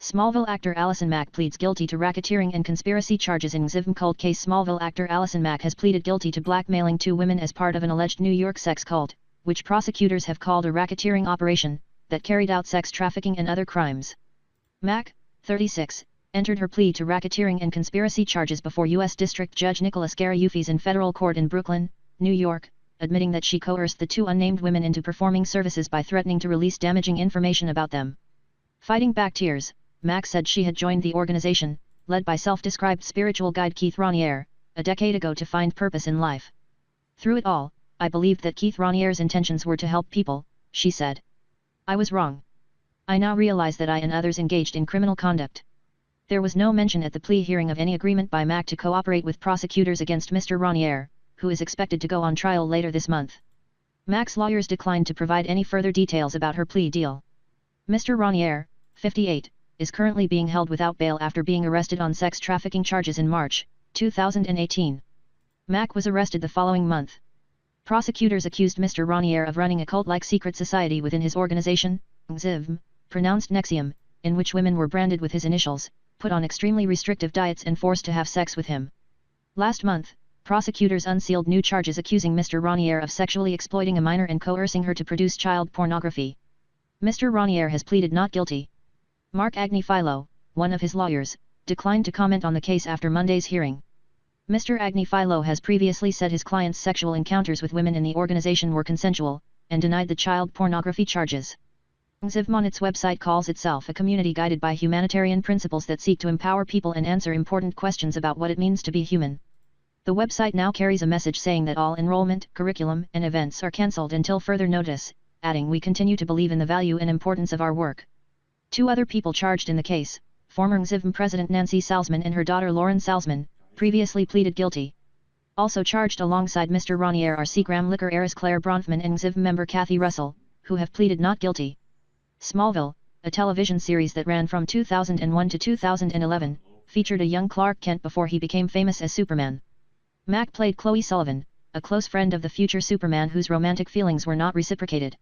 Smallville actor Allison Mack pleads guilty to racketeering and conspiracy charges in NXIVM cult case. Smallville actor Allison Mack has pleaded guilty to blackmailing 2 women as part of an alleged New York sex cult, which prosecutors have called a racketeering operation, that carried out sex trafficking and other crimes. Mack, 36, entered her plea to racketeering and conspiracy charges before U.S. District Judge Nicholas Gariufis in federal court in Brooklyn, New York, admitting that she coerced the 2 unnamed women into performing services by threatening to release damaging information about them. Fighting back tears, Mack said she had joined the organization, led by self-described spiritual guide Keith Raniere, a decade ago to find purpose in life. Through it all, I believed that Keith Raniere's intentions were to help people, she said. I was wrong. I now realize that I and others engaged in criminal conduct. There was no mention at the plea hearing of any agreement by Mack to cooperate with prosecutors against Mr. Raniere, who is expected to go on trial later this month. Mack's lawyers declined to provide any further details about her plea deal. Mr. Raniere, 58, is currently being held without bail after being arrested on sex trafficking charges in March 2018. Mack was arrested the following month. Prosecutors accused Mr. Raniere of running a cult-like secret society within his organization, NXIVM, pronounced NXIVM, in which women were branded with his initials, put on extremely restrictive diets and forced to have sex with him. Last month, prosecutors unsealed new charges accusing Mr. Raniere of sexually exploiting a minor and coercing her to produce child pornography. Mr. Raniere has pleaded not guilty. Mark Agnifilo, one of his lawyers, declined to comment on the case after Monday's hearing. Mr. Agnifilo has previously said his client's sexual encounters with women in the organization were consensual, and denied the child pornography charges. NXIVM on its website calls itself a community guided by humanitarian principles that seek to empower people and answer important questions about what it means to be human. The website now carries a message saying that all enrollment, curriculum, and events are cancelled until further notice, adding, "We continue to believe in the value and importance of our work." 2 other people charged in the case, former NXIVM president Nancy Salzman and her daughter Lauren Salzman, previously pleaded guilty. Also charged alongside Mr. Raniere are Seagram liquor heiress Clare Bronfman and NXIVM member Kathy Russell, who have pleaded not guilty. Smallville, a television series that ran from 2001 to 2011, featured a young Clark Kent before he became famous as Superman. Mack played Chloe Sullivan, a close friend of the future Superman whose romantic feelings were not reciprocated.